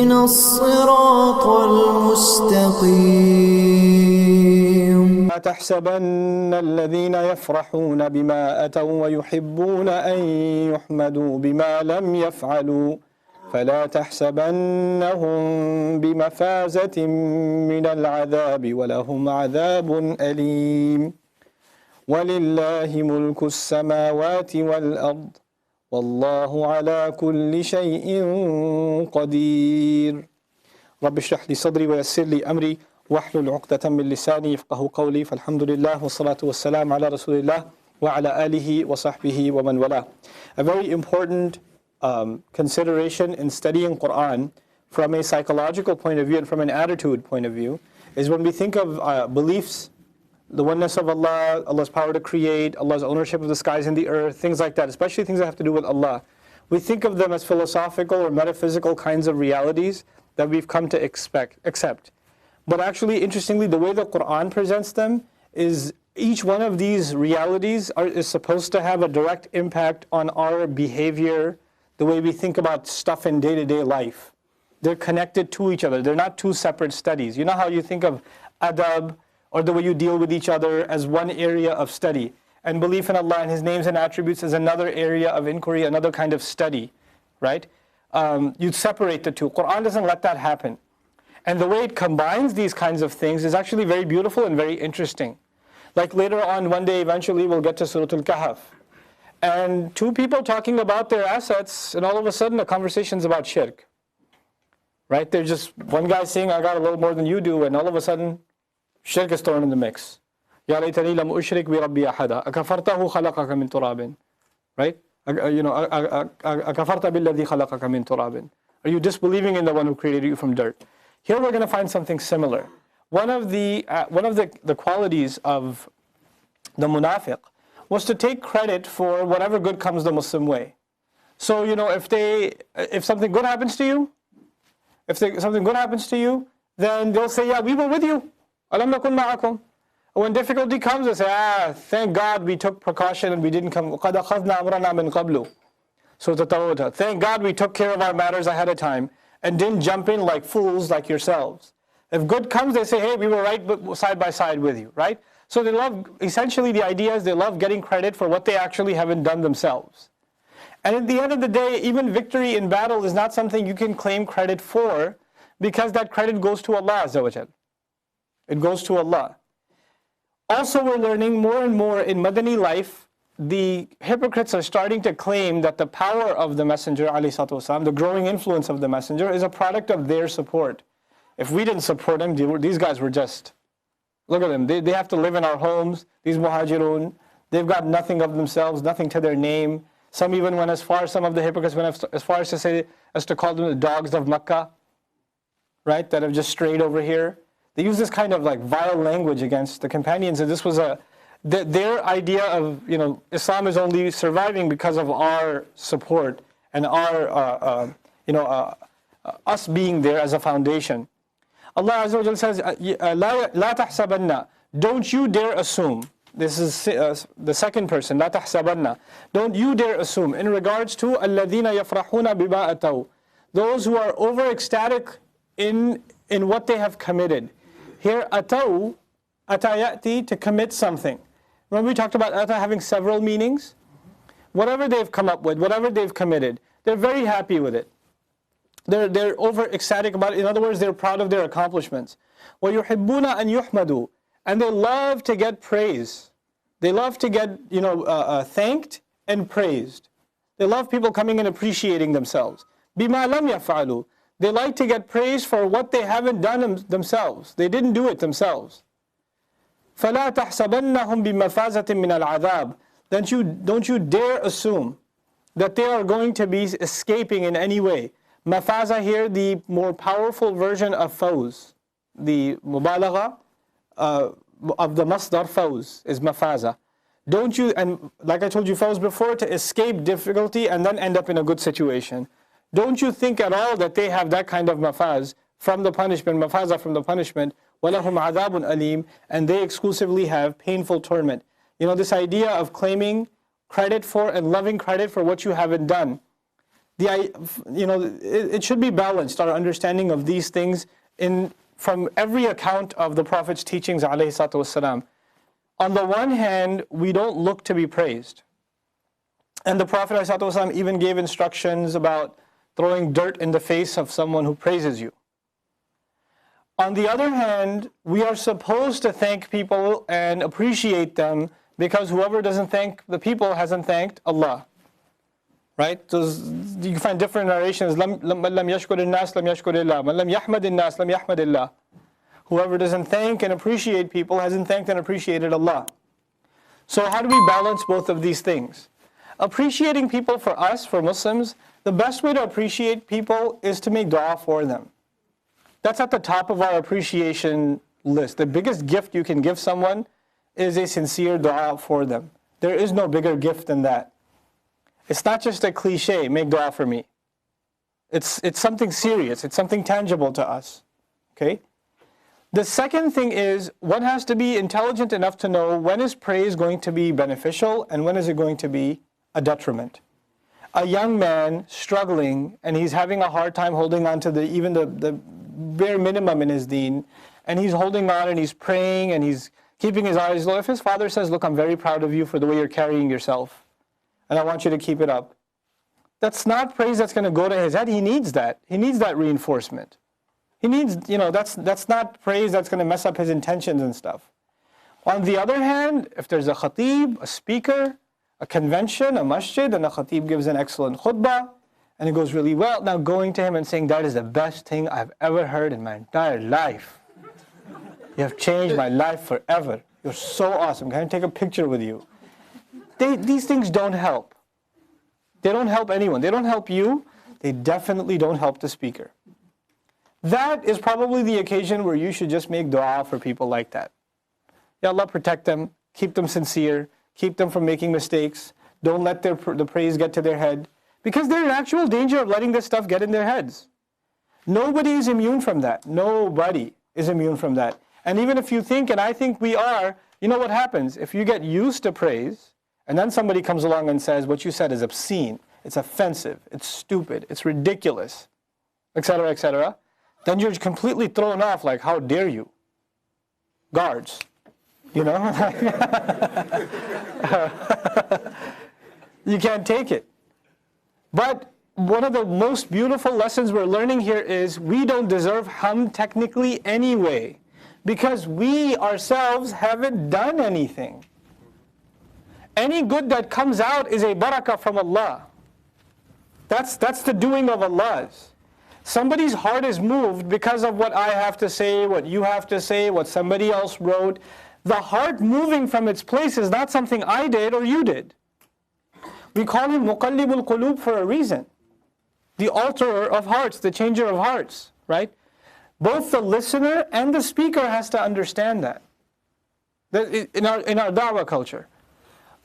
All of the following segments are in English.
اهدنا الصراط المستقيم. لا تحسبن الذين يفرحون بما أتوا ويحبون أن يحمدوا بما لم يفعلوا فلا تحسبنهم بمفازة من العذاب ولهم عذاب أليم ولله ملك السماوات والأرض والله على كل شيء قدير. رب اشرح لي صدري ويسر لي أمري واحلل عقدة من لساني يفقه قولي. فالحمد لله والصلاة والسلام على رسول الله وعلى آله وصحبه ومن والاه. A very important consideration in studying Quran from a psychological point of view and from an attitude point of view is when we think of beliefs, the oneness of Allah, Allah's power to create, Allah's ownership of the skies and the earth, things like that, especially things that have to do with Allah. We think of them as philosophical or metaphysical kinds of realities that we've come to accept. But actually, interestingly, the way the Quran presents them is each one of these realities is supposed to have a direct impact on our behavior, the way we think about stuff in day-to-day life. They're connected to each other. They're not two separate studies. You know how you think of adab, or the way you deal with each other, as one area of study, and belief in Allah and His names and attributes as another area of inquiry, another kind of study, right? You separate the two. Quran doesn't let that happen. And the way it combines these kinds of things is actually very beautiful and very interesting. Like later on, one day, eventually, we'll get to Surah Al-Kahf. And two people talking about their assets, and all of a sudden, the conversation's about shirk. Right? They're just, one guy saying, I got a little more than you do, and all of a sudden, shirk is thrown in the mix. يَا لَيْتَنِي لَمْ أُشْرِكْ بِرَبِّي أَحَدًا أَكَفَرْتَهُ خَلَقَكَ مِنْ تُرَابٍ. Right? أَكَفَرْتَ بِالَّذِي خَلَقَكَ مِنْ تُرَابٍ. Are you disbelieving in the one who created you from dirt? Here we're going to find something similar. One of the qualities of the munafiq was to take credit for whatever good comes the Muslim way. So, if something good happens to you, then they'll say, yeah, we were with you. أَلَمْ نَكُنْ مَعَكُمْ. When difficulty comes, they say, thank God we took precaution and we didn't come. قَدْ أَخَذْنَا أَمْرَنَا مِنْ قَبْلُ. So thank God we took care of our matters ahead of time and didn't jump in like fools like yourselves. If good comes, they say, hey, we were right side by side with you, right? So they love, essentially the idea is they love getting credit for what they actually haven't done themselves. And at the end of the day, even victory in battle is not something you can claim credit for, because that credit goes to Allah Azza wa Jal. It goes to Allah. Also, we're learning more and more in Madani life, the hypocrites are starting to claim that the power of the Messenger, ﷺ, the growing influence of the Messenger, is a product of their support. If we didn't support him, these guys were just, look at them, they have to live in our homes, these muhajirun, they've got nothing of themselves, nothing to their name. Some even went as far, some of the hypocrites went as far as to call them the dogs of Makkah, right, that have just strayed over here. They use this kind of like vile language against the companions, and this was their idea of, Islam is only surviving because of our support and our, us being there as a foundation. Allah Azza wa Jalla says, "La tahsabanna." Don't you dare assume. This is the second person. La tahsabanna. Don't you dare assume. In regards to alladhina yafrahuna bima ataw, those who are over ecstatic in what they have committed. Here, ataw, atayati, to commit something. Remember we talked about ata having several meanings? Whatever they've come up with, whatever they've committed, they're very happy with it. They're over ecstatic about it. In other words, they're proud of their accomplishments. وَيُحِبُّونَ أَن يُحْمَدُوا. And they love to get praise. They love to get, thanked and praised. They love people coming and appreciating themselves. بِمَا لَمْ يَفْعَلُوا. They like to get praise for what they haven't done themselves. They didn't do it themselves. فَلَا تَحْسَبَنَّهُمْ بِمَفَازَةٍ مِنَ الْعَذَابِ. Don't you dare assume that they are going to be escaping in any way. Mafaza here, the more powerful version of fawz. The mubalagha of the masdar fawz is mafaza. Don't you, and like I told you fawz before, to escape difficulty and then end up in a good situation. Don't you think at all that they have that kind of mafaz from the punishment, mafaza from the punishment, وَلَهُمْ عَذَابٌ أَلِيمٌ, and they exclusively have painful torment. This idea of claiming credit for and loving credit for what you haven't done. It should be balanced, our understanding of these things from every account of the Prophet's teachings, alayhi salatu wassalam. On the one hand, we don't look to be praised. And the Prophet alayhi salatu wassalam even gave instructions about throwing dirt in the face of someone who praises you. On the other hand, we are supposed to thank people and appreciate them, because whoever doesn't thank the people hasn't thanked Allah. Right? So you can find different narrations. Man lam yashkur al-nas lam yashkur illah. Man lam yahmad al-nas lam yahmad illah. Whoever doesn't thank and appreciate people hasn't thanked and appreciated Allah. So how do we balance both of these things? Appreciating people for us, for Muslims, the best way to appreciate people is to make dua for them. That's at the top of our appreciation list. The biggest gift you can give someone is a sincere dua for them. There is no bigger gift than that. It's not just a cliche, make dua for me. It's something serious, it's something tangible to us. Okay? The second thing is, one has to be intelligent enough to know when is praise going to be beneficial and when is it going to be a detriment. A young man struggling and he's having a hard time holding on to even the bare minimum in his deen, and he's holding on and he's praying and he's keeping his eyes low. If his father says, look, I'm very proud of you for the way you're carrying yourself, and I want you to keep it up, that's not praise that's going to go to his head. He needs that. He needs that reinforcement. He needs, that's not praise that's going to mess up his intentions and stuff. On the other hand, if there's a khatib, a speaker, a convention, a masjid, and a khatib gives an excellent khutbah, and it goes really well, now going to him and saying, that is the best thing I've ever heard in my entire life. You have changed my life forever. You're so awesome. Can I take a picture with you? These things don't help. They don't help anyone. They don't help you. They definitely don't help the speaker. That is probably the occasion where you should just make dua for people like that. Ya Allah, protect them, keep them sincere, keep them from making mistakes. Don't let the praise get to their head, because they're in actual danger of letting this stuff get in their heads. Nobody is immune from that. Nobody is immune from that. And even if you think, and I think we are, you know what happens? If you get used to praise, and then somebody comes along and says, what you said is obscene, it's offensive, it's stupid, it's ridiculous, etc., etc., then you're completely thrown off, like, how dare you? Guards, you know? You can't take it. But one of the most beautiful lessons we're learning here is we don't deserve hum technically anyway, because we ourselves haven't done anything. Any good that comes out is a barakah from Allah. That's the doing of Allah's. Somebody's heart is moved because of what I have to say, what you have to say, what somebody else wrote. The heart moving from its place is not something I did or you did. We call him muqallibul qulub for a reason. The alterer of hearts, the changer of hearts, right? Both the listener and the speaker has to understand that. In our da'wah culture,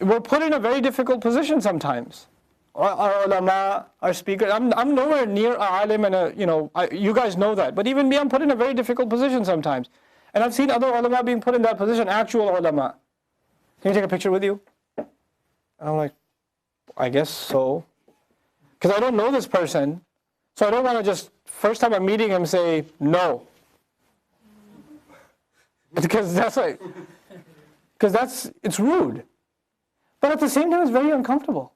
we're put in a very difficult position sometimes. Our ulama, our speakers, I'm nowhere near a alim and you guys know that. But even me, I'm put in a very difficult position sometimes. And I've seen other ulama being put in that position, actual ulama. Can you take a picture with you? And I'm like, I guess so. Because I don't know this person. So I don't want to just, first time I'm meeting him, say, no. Because it's rude. But at the same time, it's very uncomfortable.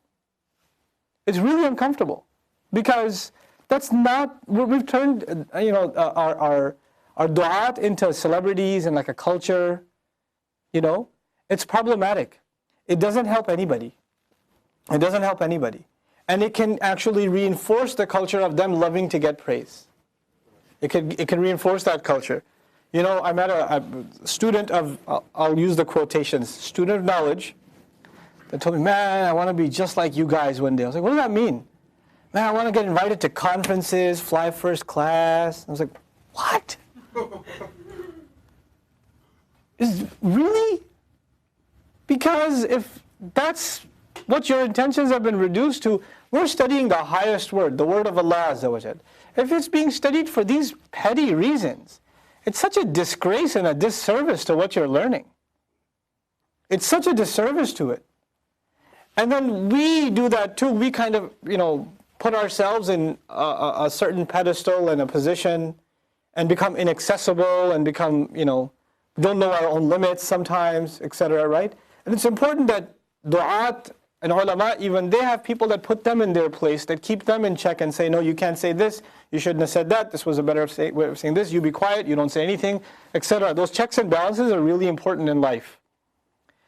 It's really uncomfortable. Because that's not, we've turned, our du'at into celebrities and like a culture, It's problematic. It doesn't help anybody. It doesn't help anybody. And it can actually reinforce the culture of them loving to get praise. It can reinforce that culture. I met a student of, I'll use the quotations, student of knowledge, that told me, man, I want to be just like you guys one day. I was like, what does that mean? Man, I want to get invited to conferences, fly first class. I was like, what? Really? Because if that's what your intentions have been reduced to, we're studying the highest word, the word of Allah Azza wa Jal. If it's being studied for these petty reasons, it's such a disgrace and a disservice to what you're learning. It's such a disservice to it. And then we do that too. We kind of, put ourselves in a certain pedestal and a position and become inaccessible and become, don't know our own limits sometimes, etc., right? And it's important that du'at and ulama, even they have people that put them in their place, that keep them in check and say, no, you can't say this, you shouldn't have said that, this was a better way of saying this, you be quiet, you don't say anything, etc. Those checks and balances are really important in life,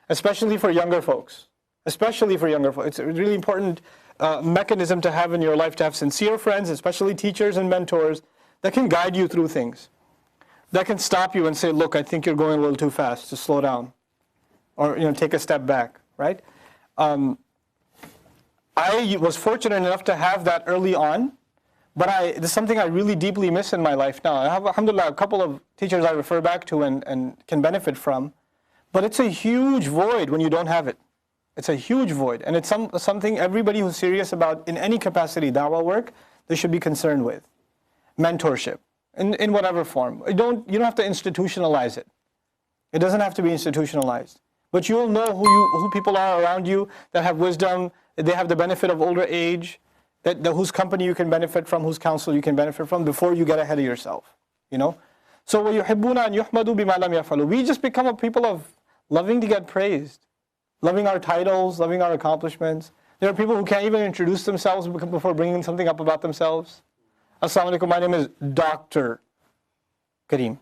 especially for younger folks. Especially for younger folks. It's a really important mechanism to have in your life, to have sincere friends, especially teachers and mentors, that can guide you through things. That can stop you and say, look, I think you're going a little too fast, to slow down. Or take a step back, right? I was fortunate enough to have that early on, but this is something I really deeply miss in my life now. I have, alhamdulillah, a couple of teachers I refer back to and can benefit from, but it's a huge void when you don't have it. It's a huge void, and it's something everybody who's serious about, in any capacity, da'wah work, they should be concerned with. Mentorship, in whatever form. You don't have to institutionalize it. It doesn't have to be institutionalized. But you'll know who people are around you that have wisdom, that they have the benefit of older age, that whose company you can benefit from, whose counsel you can benefit from before you get ahead of yourself. So وَيُحِبُّونَ أَن يُحْمَدُوا بِمَا لَمْ يَفْعَلُوا. We just become a people of loving to get praised, loving our titles, loving our accomplishments. There are people who can't even introduce themselves before bringing something up about themselves. Assalamu alaikum, my name is Dr. Kareem.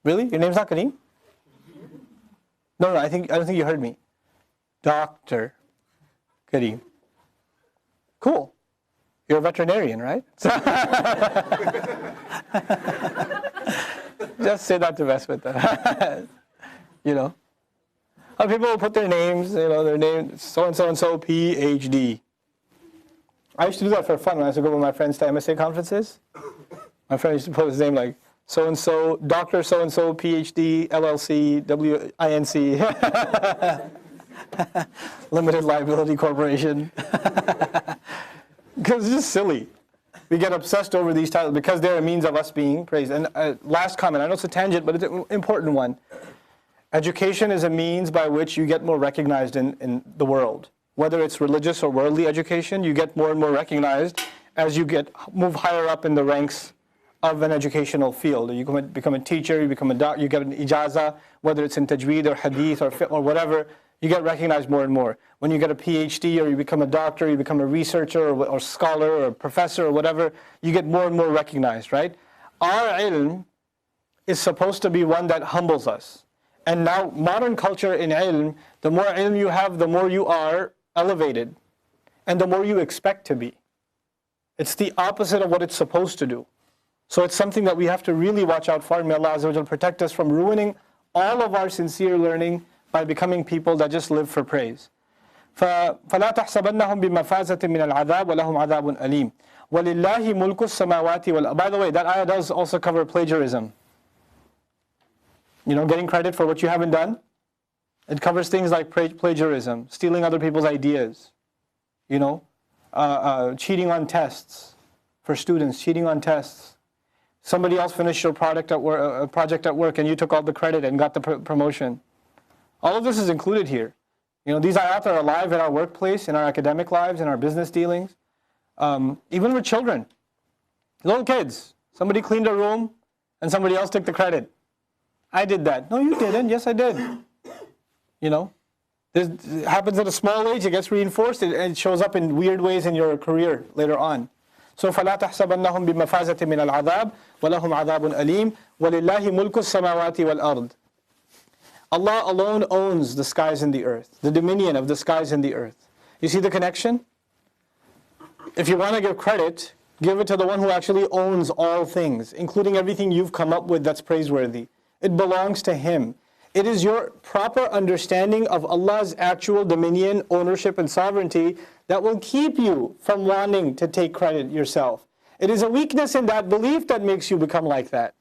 Really? Your name's not Kareem? No, I don't think you heard me. Dr. Kareem. Cool. You're a veterinarian, right? Just say that to mess with them. People will put their names, their name, so-and-so, PhD. I used to do that for fun when I used to go with my friends to MSA conferences. My friend used to put his name like, so-and-so, Dr. so-and-so, PhD, LLC, WINC, Limited Liability Corporation. Because it's just silly. We get obsessed over these titles because they're a means of us being praised. And last comment, I know it's a tangent, but it's an important one. Education is a means by which you get more recognized in the world. Whether it's religious or worldly education, you get more and more recognized as you move higher up in the ranks of an educational field. You become a teacher, you become a doctor, you get an ijaza, whether it's in tajweed or hadith or fiqh or whatever, you get recognized more and more. When you get a PhD or you become a doctor, you become a researcher or scholar or professor or whatever, you get more and more recognized, right? Our ilm is supposed to be one that humbles us. And now modern culture in ilm, the more ilm you have, the more you are elevated and the more you expect to be. It's the opposite of what it's supposed to do. So it's something that we have to really watch out for, and may Allah Azza wa Jal protect us from ruining all of our sincere learning by becoming people that just live for praise. فَلَا تَحْسَبَنَّهُمْ بِمَفَازَةٍ مِنَ الْعَذَابِ وَلَهُمْ عَذَابٌ أَلِيمٌ وَلِلَّهِ مُلْكُ السَّمَاوَاتِ وَالْأَرْضِ. By the way, that ayah does also cover plagiarism. Getting credit for what you haven't done. It covers things like plagiarism, stealing other people's ideas, cheating on tests for students, cheating on tests. Somebody else finished your project at work and you took all the credit and got the promotion. All of this is included here. These ayat are alive in our workplace, in our academic lives, in our business dealings, even with children. Little kids. Somebody cleaned a room and somebody else took the credit. I did that. No, you didn't. Yes, I did. It happens at a small age, it gets reinforced, and it shows up in weird ways in your career later on. So فَلَا تَحْسَبَنَّهُمْ بِمَفَازَةٍ مِنَ الْعَذَابِ وَلَهُمْ عَذَابٌ أَلِيمٌ وَلِلَّهِ مُلْكُ السَّمَاوَاتِ وَالْأَرْضِ. Allah alone owns the skies and the earth, the dominion of the skies and the earth. You see the connection? If you want to give credit, give it to the one who actually owns all things, including everything you've come up with that's praiseworthy. It belongs to Him. It is your proper understanding of Allah's actual dominion, ownership, and sovereignty that will keep you from wanting to take credit yourself. It is a weakness in that belief that makes you become like that.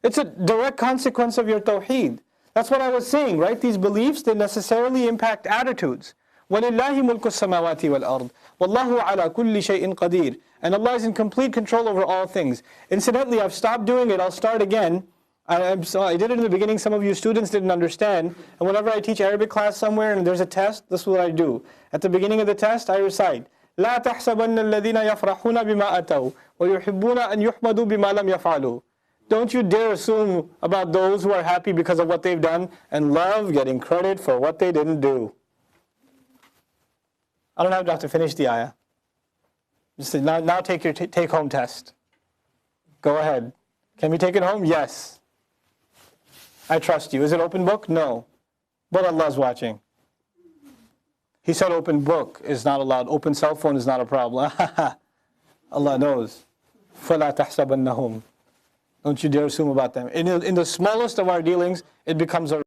It's a direct consequence of your tawheed. That's what I was saying, right? These beliefs, they necessarily impact attitudes. وَلِلَّهِ مُلْكُ السَّمَاوَاتِ وَالْأَرْضِ وَاللَّهُ عَلَى كُلِّ شَيْءٍ قَدِيرٌ. And Allah is in complete control over all things. Incidentally, I've stopped doing it. I'll start again. I did it in the beginning. Some of you students didn't understand. And whenever I teach Arabic class somewhere and there's a test, this is what I do. At the beginning of the test, I recite, لا تحسبن الذين يفرحون بما أتوا ويحبون أن يحمدوا بما لم يفعلوا. Don't you dare assume about those who are happy because of what they've done and love getting credit for what they didn't do. I don't have to finish the ayah. Just now take your take-home test. Go ahead. Can we take it home? Yes. I trust you. Is it open book? No. But Allah's watching. He said open book is not allowed. Open cell phone is not a problem. Allah knows. فَلَا تَحْسَبَنَّهُمْ. Don't you dare assume about them. In the smallest of our dealings, it becomes a